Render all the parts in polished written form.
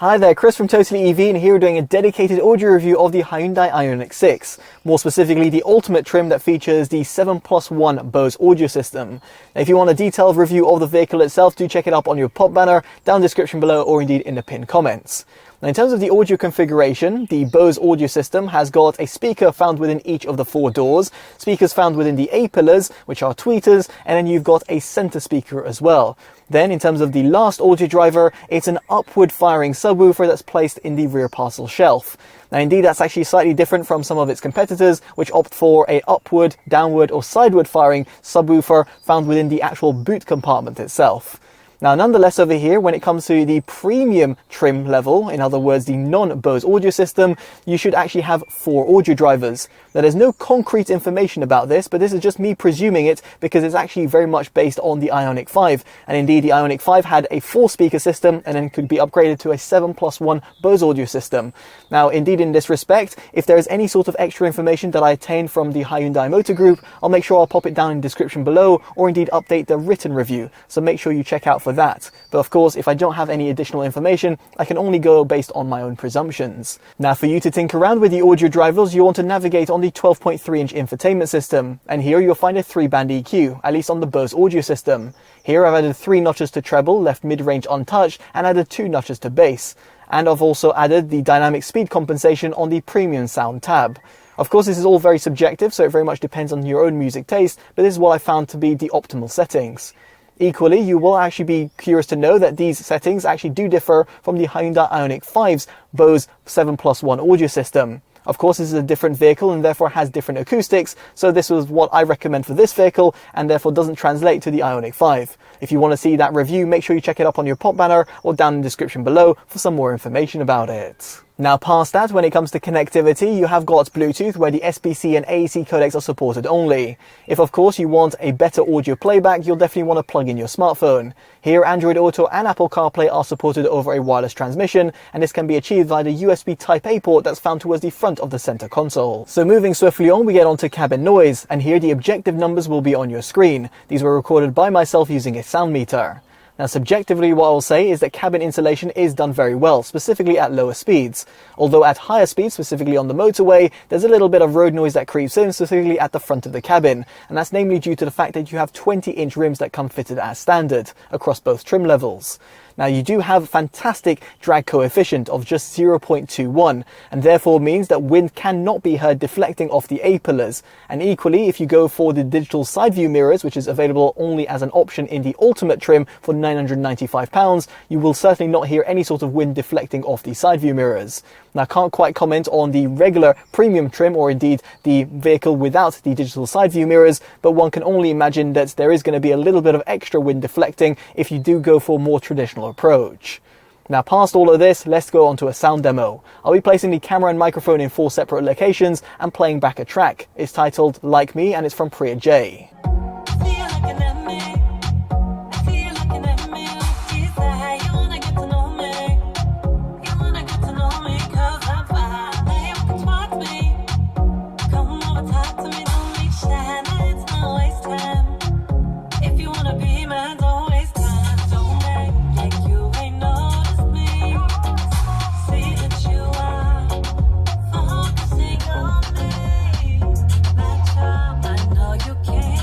Hi there, Chris from TotallyEV, and here we're doing a dedicated audio review of the Hyundai Ioniq 6, more specifically the ultimate trim that features the 7+1 Bose audio system. Now, if you want a detailed review of the vehicle itself, do check it up on your pop banner, down in the description below, or indeed in the pinned comments. Now, in terms of the audio configuration, the Bose audio system has got a speaker found within each of the four doors, speakers found within the A-pillars, which are tweeters, and then you've got a center speaker as well. Then, in terms of the last audio driver, it's an upward firing subwoofer that's placed in the rear parcel shelf. Now, indeed, that's actually slightly different from some of its competitors, which opt for a upward, downward, or sideward firing subwoofer found within the actual boot compartment itself. Now, nonetheless, over here, when it comes to the premium trim level, in other words, the non-Bose audio system, you should actually have 4 audio drivers. Now, there's no concrete information about this, but this is just me presuming it because it's actually very much based on the Ioniq 5. And indeed, the Ioniq 5 had a 4-speaker system and then could be upgraded to a 7+1 Bose audio system. Now, indeed, in this respect, if there is any sort of extra information that I obtained from the Hyundai Motor Group, I'll make sure I'll pop it down in the description below, or indeed update the written review. So make sure you check out for that. But of course, if I don't have any additional information, I can only go based on my own presumptions. Now, for you to tinker around with the audio drivers, you want to navigate on the 12.3-inch infotainment system, and here you'll find a 3-band EQ, at least on the Bose audio system. Here I've added 3 notches to treble, left mid-range untouched, and added 2 notches to bass. And I've also added the dynamic speed compensation on the premium sound tab. Of course, this is all very subjective, so it very much depends on your own music taste, but this is what I found to be the optimal settings. Equally, you will actually be curious to know that these settings actually do differ from the Hyundai Ioniq 5's Bose 7+1 audio system. Of course, this is a different vehicle and therefore has different acoustics, so this was what I recommend for this vehicle and therefore doesn't translate to the Ioniq 5. If you want to see that review, make sure you check it up on your pop banner or down in the description below for some more information about it. Now, past that, when it comes to connectivity, you have got Bluetooth, where the SBC and AAC codecs are supported only. If, of course, you want a better audio playback, you'll definitely want to plug in your smartphone. Here, Android Auto and Apple CarPlay are supported over a wireless transmission, and this can be achieved via the USB Type-A port that's found towards the front of the center console. So moving swiftly on, we get onto cabin noise, and here the objective numbers will be on your screen. These were recorded by myself using a sound meter. Now, subjectively, what I'll say is that cabin insulation is done very well, specifically at lower speeds. Although at higher speeds, specifically on the motorway, there's a little bit of road noise that creeps in, specifically at the front of the cabin. And that's namely due to the fact that you have 20-inch rims that come fitted as standard across both trim levels. Now, you do have a fantastic drag coefficient of just 0.21, and therefore means that wind cannot be heard deflecting off the A-pillars. And equally, if you go for the digital side view mirrors, which is available only as an option in the ultimate trim for £995, you will certainly not hear any sort of wind deflecting off the side view mirrors. Now, I can't quite comment on the regular premium trim, or indeed the vehicle without the digital side view mirrors, but one can only imagine that there is going to be a little bit of extra wind deflecting if you do go for a more traditional approach. Now, past all of this, let's go on to a sound demo. I'll be placing the camera and microphone in 4 separate locations and playing back a track. It's titled Like Me, and it's from Priya J.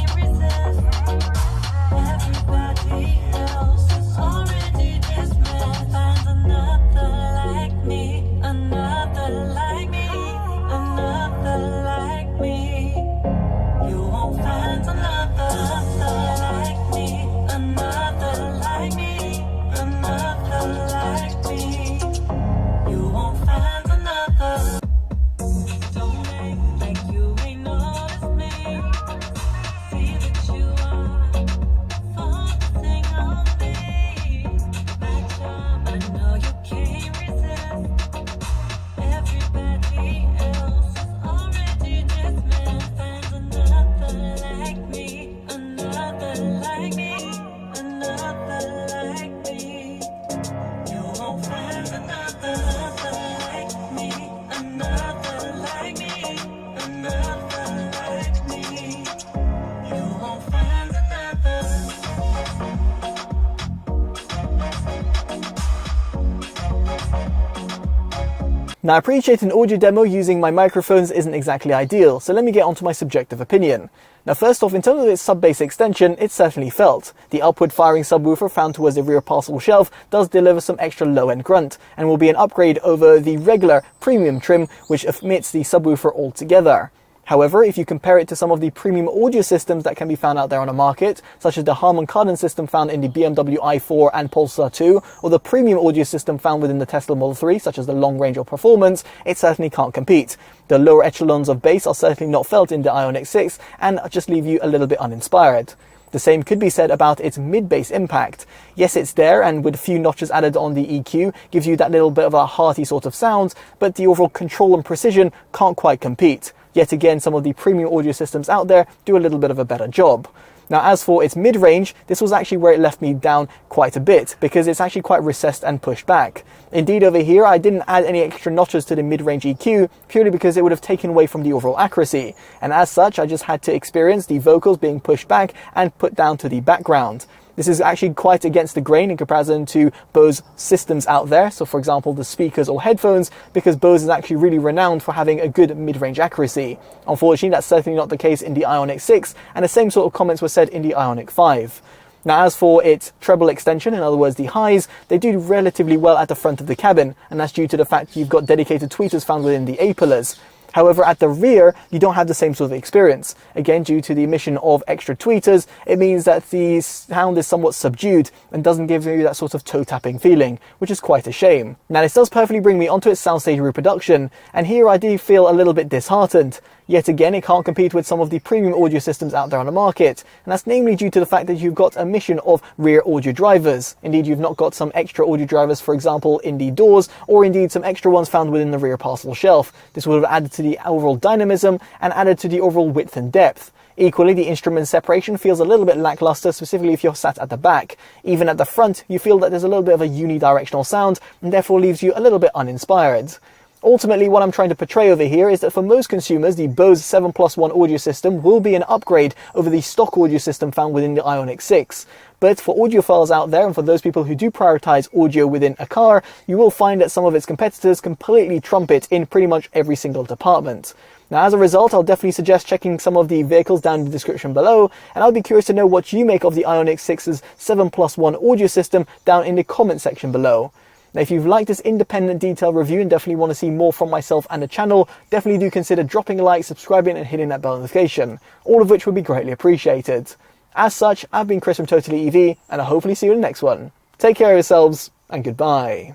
Can't Now, I appreciate an audio demo using my microphones isn't exactly ideal, so let me get onto my subjective opinion. Now, first off, in terms of its sub-bass extension, it certainly felt. The upward firing subwoofer found towards the rear parcel shelf does deliver some extra low-end grunt, and will be an upgrade over the regular premium trim, which omits the subwoofer altogether. However, if you compare it to some of the premium audio systems that can be found out there on the market, such as the Harman Kardon system found in the BMW i4 and Polestar 2, or the premium audio system found within the Tesla Model 3, such as the Long Range or Performance, it certainly can't compete. The lower echelons of bass are certainly not felt in the Ioniq 6 and just leave you a little bit uninspired. The same could be said about its mid-bass impact. Yes, it's there, and with a few notches added on the EQ, gives you that little bit of a hearty sort of sound, but the overall control and precision can't quite compete. Yet again, some of the premium audio systems out there do a little bit of a better job. Now, as for its mid-range, this was actually where it left me down quite a bit, because it's actually quite recessed and pushed back. Indeed, over here, I didn't add any extra notches to the mid-range EQ, purely because it would have taken away from the overall accuracy. And as such, I just had to experience the vocals being pushed back and put down to the background. This is actually quite against the grain in comparison to Bose systems out there. So for example, the speakers or headphones, because Bose is actually really renowned for having a good mid-range accuracy. Unfortunately, that's certainly not the case in the Ioniq 6, and the same sort of comments were said in the Ioniq 5. Now, as for its treble extension, in other words the highs, they do relatively well at the front of the cabin, and that's due to the fact you've got dedicated tweeters found within the A-pillars. However, at the rear, you don't have the same sort of experience. Again, due to the omission of extra tweeters, it means that the sound is somewhat subdued and doesn't give you that sort of toe-tapping feeling, which is quite a shame. Now, this does perfectly bring me onto its Soundstage reproduction, and here I do feel a little bit disheartened. Yet again, it can't compete with some of the premium audio systems out there on the market, and that's namely due to the fact that you've got omission of rear audio drivers. Indeed, you've not got some extra audio drivers, for example, in the doors, or indeed some extra ones found within the rear parcel shelf. This would have added to the overall dynamism and added to the overall width and depth. Equally, the instrument separation feels a little bit lackluster, specifically if you're sat at the back. Even at the front, you feel that there's a little bit of a unidirectional sound, and therefore leaves you a little bit uninspired. Ultimately, what I'm trying to portray over here is that for most consumers, the Bose 7+1 audio system will be an upgrade over the stock audio system found within the Ioniq 6. But for audiophiles out there, and for those people who do prioritize audio within a car, you will find that some of its competitors completely trump it in pretty much every single department. Now, as a result, I'll definitely suggest checking some of the vehicles down in the description below, and I'll be curious to know what you make of the Ioniq 6's 7+1 audio system down in the comment section below. Now, if you've liked this independent detailed review and definitely want to see more from myself and the channel, definitely do consider dropping a like, subscribing and hitting that bell notification, all of which would be greatly appreciated. As such, I've been Chris from TotallyEV, and I'll hopefully see you in the next one. Take care of yourselves, and goodbye.